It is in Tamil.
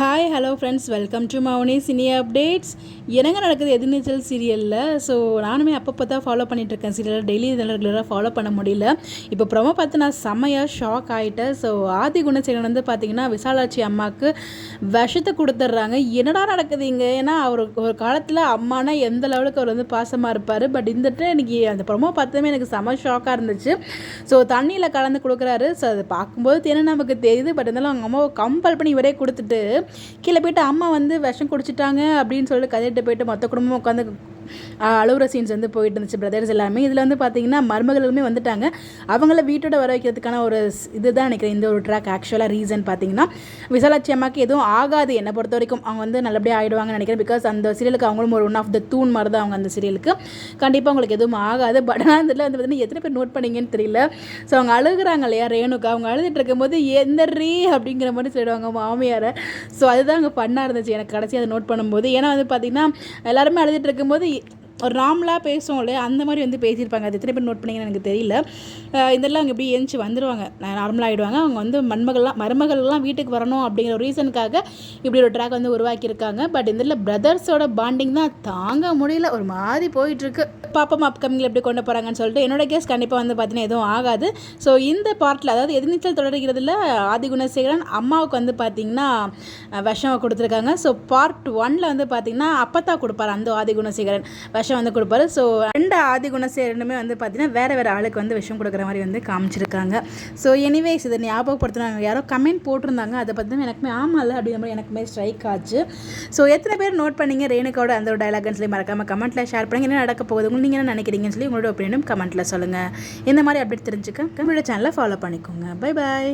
Hi hello friends, welcome to Mouni cine updates. என்னங்க நடக்குது எதிர்நீச்சல் சீரியலில்? ஸோ நானுமே அப்பப்போ தான் ஃபாலோ பண்ணிகிட்ருக்கேன் சீரியலில். டெய்லி இதெல்லாம் ரெகுலராக ஃபாலோ பண்ண முடியல. இப்போ ப்ரொமோ பார்த்து நான் செம்மையாக ஷாக் ஆகிட்டேன். ஸோ ஆதி குணசேகரன் வந்து பார்த்திங்கன்னா விசாலாட்சி அம்மாவுக்கு விஷத்தை கொடுத்துட்றாங்க. என்னடா நடக்குது இங்கே? ஏன்னா அவர் ஒரு காலத்தில் அம்மானா எந்த லெவலுக்கு அவர் வந்து பாசமாக இருப்பார். பட் இந்த எனக்கு அந்த ப்ரொமோ பார்த்ததுமே எனக்கு செம்ம ஷாக்காக இருந்துச்சு. ஸோ தண்ணியில் கலந்து கொடுக்குறாரு. ஸோ அதை பார்க்கும்போது என்ன நமக்கு தெரியுது. பட் இருந்தாலும் அவங்க அம்மாவை கம்பல் பண்ணி இவரே கொடுத்துட்டு கீழே போய்ட்டு அம்மா வந்து விஷம் குடிச்சிட்டாங்க அப்படின்னு சொல்லிட்டு கதையிட்டு போயிட்டு மொத்த குடும்பம் உட்காந்து அழுகுற சீன்ஸ் வந்து போயிட்டு இருந்துச்சு. பிரதர்ஸ் எல்லாமே இதில் வந்து பார்த்திங்கன்னா மருமகளுமே வந்துட்டாங்க. அவங்கள வீட்டோட வர வைக்கிறதுக்கான ஒரு இதுதான் நினைக்கிறேன் இந்த ஒரு ட்ராக். ஆக்சுவலாக ரீசன் பார்த்திங்கன்னா விசாலாட்சி அம்மாவுக்கு எதுவும் ஆகாது என்னை பொறுத்த வரைக்கும். அவங்க வந்து நல்லபடியாக ஆகிடுவாங்கன்னு நினைக்கிறேன். பிகாஸ் அந்த சீரியலுக்கு அவங்களும் ஒரு ஒன் ஆஃப் த தூண் மாதிரி தான் அவங்க அந்த சீரியலுக்கு. கண்டிப்பாக அவங்களுக்கு எதுவும் ஆகாது. பட் ஆனால் இதில் வந்து பார்த்திங்கன்னா எத்தனை பேர் நோட் பண்ணிங்கன்னு தெரியல. ஸோ அவங்க அழுகுறாங்க இல்லையா ரேணுக்கா, அவங்க அழுதுட்டு இருக்கும்போது எந்த ரீ அப்படிங்கிற மாதிரி சொல்லிடுவாங்க மாமியாரை. ஸோ அதுதான் அங்கே ஃபன்னாக இருந்துச்சு எனக்கு கடைசி அதை நோட் பண்ணும்போது. ஏன்னா வந்து பார்த்திங்கன்னா எல்லாருமே அழுதுட்டு இருக்கும்போது ஒரு நார்மலாக பேசுவோம் இல்லையா, அந்த மாதிரி வந்து பேசியிருப்பாங்க. அது எத்தனை பேர் நோட் பண்ணிங்கன்னு எனக்கு தெரியல. இதெல்லாம் அவங்க எப்படி எழுந்துச்சி வந்துடுவாங்க, நார்மலாக ஆகிடுவாங்க. அவங்க வந்து மருமகள்லாம் வீட்டுக்கு வரணும் அப்படிங்கிற ஒரு ரீசனுக்காக இப்படி ஒரு ட்ராக் வந்து உருவாக்கியிருக்காங்க. பட் இதில் பிரதர்ஸோட பாண்டிங் தான் தாங்க முடியல, ஒரு மாதிரி போயிட்டுருக்கு. பாப்பா அப்கமிங்கில் எப்படி கொண்டு போகிறாங்கன்னு சொல்லிட்டு என்னோட கேஸ் கண்டிப்பாக வந்து பார்த்தீங்கன்னா எதுவும் ஆகாது. ஸோ இந்த பார்ட்டில் அதாவது எதிர்நீச்சல் தொடர்கிறதுல ஆதி குணசேகரன் அம்மாவுக்கு வந்து பார்த்திங்கன்னா விஷம் கொடுத்துருக்காங்க. ஸோ பார்ட் 1ல் வந்து பார்த்திங்கன்னா அப்பத்தா கொடுப்பார் அந்த ஆதி குணசேகரன் விஷம் வந்து கொடுப்பாரு. ஸோ 2 ஆதி குணசேகரனுமே வந்து பார்த்திங்கன்னா வேறு ஆளுக்கு வந்து விஷம் கொடுக்குற மாதிரி வந்து காமிச்சிருக்காங்க. ஸோ எனிவேஸ் இதை ஞாபகப்படுத்தினாங்க, யாரோ கமெண்ட் போட்டிருந்தாங்க, அதை பற்றி எனக்குமே ஆமாம்ல அப்படிங்கிற மாதிரி எனக்குமே ஸ்ட்ரைக் ஆச்சு. ஸோ எத்தனை பேர் நோட் பண்ணிங்க ரேணுக்காவோட அந்த ஒரு டைலாக்னு சொல்லி மறக்காமல் கமெண்ட்டில் ஷேர் பண்ணுங்கள். என்ன நடக்க போகுது நீங்கள் என்ன நினைக்கிறீங்கன்னு சொல்லி உங்களோட ஒப்பீனியனும் கமெண்ட்டில் சொல்லுங்கள். இந்த மாதிரி அப்டேட் தெரிஞ்சுக்க நம்மளோட சேனலை ஃபாலோ பண்ணிக்கோங்க. Bye bye.